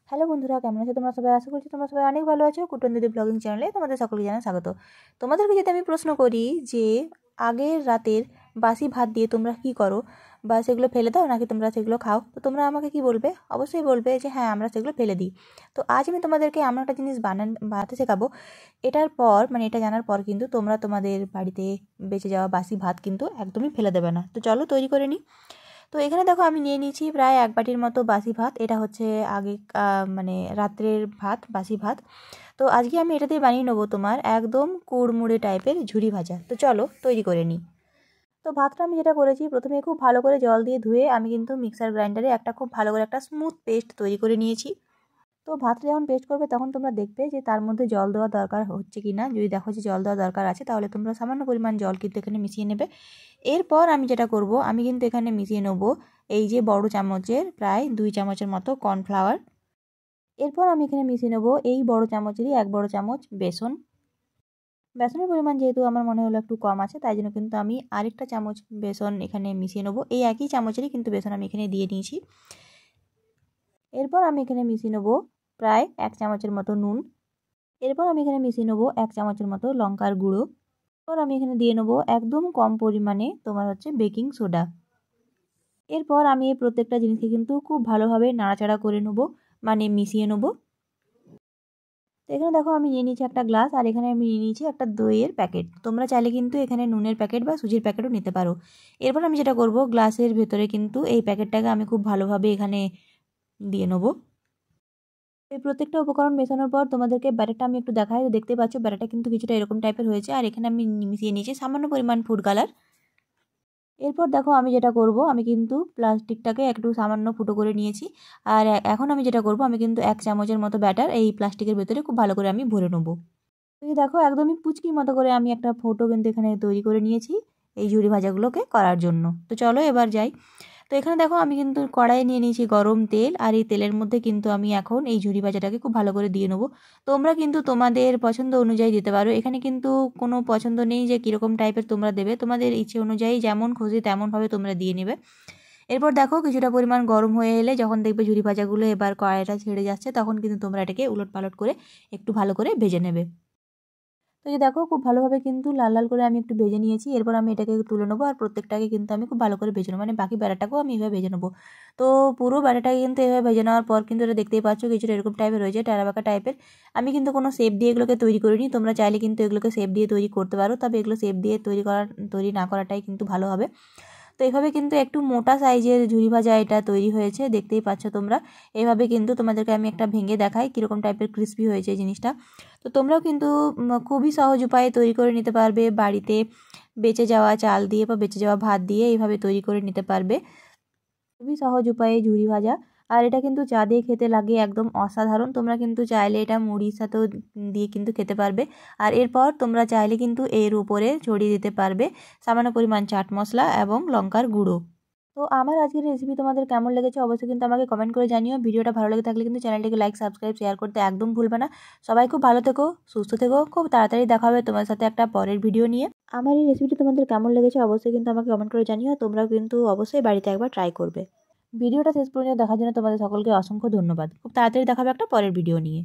Hello বন্ধুরা, কেমন আছো তোমরা সবাই? আশা করছি তোমরা সবাই অনেক ভালো আছো। কুটন দিদি ব্লগিং চ্যানেলে তোমাদের সকলকে জানাই স্বাগত। তোমাদেরকে যদি আমি প্রশ্ন করি যে আগের রাতের বাসি ভাত দিয়ে তোমরা কি করো, বা সেগুলো ফেলে দাও নাকি তোমরা সেগুলো খাও, তো তোমরা আমাকে কি বলবে? অবশ্যই বলবে যে হ্যাঁ, আমরা সেগুলো ফেলে দিই। তো আজ আমি তোমাদেরকে এমন একটা জিনিস বানাতে শেখাবো। এটার পর মানে এটা জানার পর কিন্তু তোমরা তোমাদের বাড়িতে বেঁচে যাওয়া বাসি ভাত কিন্তু একদমই ফেলে দেবে না। তো চলো তৈরি করে নিই। তো এখানে দেখো আমি নিয়ে নিয়েছি প্রায় 1 বাটির মতো বাসি ভাত। এটা হচ্ছে আগে মানে রাত্রের ভাত, বাসি ভাত। তো আজকে আমি এটাতেই বানিয়ে নেবো তোমার একদম কুড়মুড়ে টাইপের ঝুরি ভাজা। তো চলো তৈরি করে নিই। তো ভাতটা আমি যেটা করেছি, প্রথমে খুব ভালো করে জল দিয়ে ধুয়ে আমি কিন্তু মিক্সার গ্রাইন্ডারে খুব ভালো করে একটা স্মুথ পেস্ট তৈরি করে নিয়েছি। তো ভাতটা যখন পেস্ট করবে তখন তোমরা দেখবে যে তার মধ্যে জল দেওয়া দরকার হচ্ছে কি না। যদি দেখো যে জল দেওয়া দরকার আছে, তাহলে তোমরা সামান্য পরিমাণ জল কিন্তু এখানে মিশিয়ে নেবে। এরপর আমি যেটা করব, আমি কিন্তু এখানে মিশিয়ে নেবো এই যে বড় চামচের প্রায় 2 চামচের মতো কর্নফ্লাওয়ার। এরপর আমি এখানে মিশিয়ে নেবো এই বড় চামচেরই 1 বড় চামচ বেসন। বেসনের পরিমাণ যেহেতু আমার মনে হলো একটু কম আছে, তাই জন্য কিন্তু আমি আরেকটা চামচ বেসন এখানে মিশিয়ে নেবো। এই একই চামচেরই কিন্তু বেসন আমি এখানে দিয়ে নিয়েছি। এরপর আমি এখানে মিশিয়ে নেবো প্রায় 1 চামচের মতো নুন। এরপর আমি এখানে মিশিয়ে নেবো 1 চামচের মতো লঙ্কার গুঁড়ো। এরপর আমি এখানে দিয়ে নেবো একদম কম পরিমাণে তোমার হচ্ছে বেকিং সোডা। এরপর আমি এই প্রত্যেকটা জিনিসকে কিন্তু খুব ভালোভাবে নাড়াচাড়া করে নেবো, মানে মিশিয়ে নেবো। তো এখানে দেখো আমি নিয়ে নিয়েছি একটা গ্লাস, আর এখানে আমি নিয়ে নিয়েছি একটা দইয়ের প্যাকেট। তোমরা চাইলে কিন্তু এখানে নুনের প্যাকেট বা সুজির প্যাকেটও নিতে পারো। এরপর আমি যেটা করব, গ্লাসের ভেতরে কিন্তু এই প্যাকেটটাকে আমি খুব ভালোভাবে এখানে দিয়ে নেবো। এই প্রত্যেকটা উপকরণ মেশানোর পর তোমাদেরকে ব্যাটারটা আমি একটু দেখাই। দেখতে পাচ্ছ ব্যাটারটা কিন্তু কিছুটা এরকম টাইপের হয়েছে, আর এখানে আমি মিশিয়ে নিয়েছি সামান্য পরিমাণ ফুড কালার। এরপর দেখো আমি যেটা করব, আমি কিন্তু প্লাস্টিকটাকে একটু সামান্য ফুটো করে নিয়েছি। আর এখন আমি যেটা করব, আমি কিন্তু 1 চামচের মতো ব্যাটার এই প্লাস্টিকের ভেতরে খুব ভালো করে আমি ভরে নেবো। এই দেখো একদমই পুচকির মতো করে আমি একটা ফটো কিন্তু এখানে তৈরি করে নিয়েছি এই ঝুরি ভাজাগুলোকে করার জন্য। তো চলো এবার যাই। তো এখানে দেখো আমি কিন্তু কড়াইয়ে নিয়ে নিয়েছি গরম তেল, আর এই তেলের মধ্যে কিন্তু আমি এখন এই ঝুরি ভাজাটাকে খুব ভালো করে দিয়ে নেবো। তোমরা কিন্তু তোমাদের পছন্দ অনুযায়ী দিতে পারো। এখানে কিন্তু কোনো পছন্দ নেই যে কীরকম টাইপের তোমরা দেবে, তোমাদের ইচ্ছে অনুযায়ী যেমন খুশি তেমনভাবে তোমরা দিয়ে নেবে। এরপর দেখো কিছুটা পরিমাণ গরম হয়ে এলে যখন দেখবে ঝুরি ভাজাগুলো এবার কড়াইটা ছেড়ে যাচ্ছে, তখন কিন্তু তোমরা এটাকে উলট পালট করে একটু ভালো করে ভেজে নেবে। তো এই দেখো খুব ভালোভাবে কিন্তু লাল লাল করে আমি একটু ভেজে নিয়েছি। এরপর আমি এটাকে তুলে নেবো, আর প্রত্যেকটাকে কিন্তু আমি খুব ভালো করে ভেজে নেবো, মানে বাকি ব্যাটাটাকেও আমি এভাবে ভেজে নেবো। তো পুরো ব্যাটাটাকে কিন্তু এভাবে ভেজে নেওয়ার পর কিন্তু এটা দেখতেই পাচ্ছ কিছুটা এরকম টাইপের রয়েছে, টেরাবাঁকা টাইপের। আমি কিন্তু কোনো শেপ দিয়ে এগুলোকে তৈরি করিনি। তোমরা চাইলে কিন্তু এগুলোকে শেপ দিয়ে তৈরি করতে পারো, তবে এগুলো শেপ দিয়ে তৈরি না করাটাই কিন্তু ভালো হবে। তো এইভাবে কিন্তু একটু মোটা সাইজের ঝুরি ভাজা এটা তৈরি হয়েছে, দেখতেই পাচ্ছ তোমরা। এইভাবে কিন্তু তোমাদেরকে আমি একটা ভেঙে দেখাই কীরকম টাইপের ক্রিস্পি হয়েছে জিনিসটা। তো তোমরাও কিন্তু খুবই সহজ উপায়ে তৈরি করে নিতে পারবে বাড়িতে। বেঁচে যাওয়া চাল দিয়ে বা বেঁচে যাওয়া ভাত দিয়ে এইভাবে তৈরি করে নিতে পারবে খুবই সহজ উপায়ে ঝুরি ভাজা। আর এটা কিন্তু চা দিয়ে খেতে লাগে একদম অসাধারণ। তোমরা কিন্তু চাইলে এটা মুড়ির সাথেও দিয়ে কিন্তু খেতে পারবে। আর এরপর তোমরা চাইলে কিন্তু এর উপরে ছড়িয়ে দিতে পারবে সামান্য পরিমাণ চাট মশলা এবং লঙ্কার গুঁড়ো। তো আমার আজকের রেসিপি তোমাদের কেমন লেগেছে অবশ্যই কিন্তু আমাকে কমেন্ট করে জানিও। ভিডিওটা ভালো লেগে থাকলে কিন্তু চ্যানেলটিকে লাইক, সাবস্ক্রাইব, শেয়ার করতে একদম ভুলবে না। সবাই খুব ভালো থেকো, সুস্থ থেকো। খুব তাড়াতাড়ি দেখা হবে তোমার সাথে একটা পরের ভিডিও নিয়ে। আমার এই রেসিপিটি তোমাদের কেমন লেগেছে অবশ্যই কিন্তু আমাকে কমেন্ট করে জানিও। তোমরাও কিন্তু অবশ্যই বাড়িতে একবার ট্রাই করবে। ভিডিওটা শেষ পর্যন্ত দেখার জন্য তোমাদের সকলকে অসংখ্য ধন্যবাদ। খুব তাড়াতাড়ি দেখা হবে একটা পরের ভিডিও নিয়ে।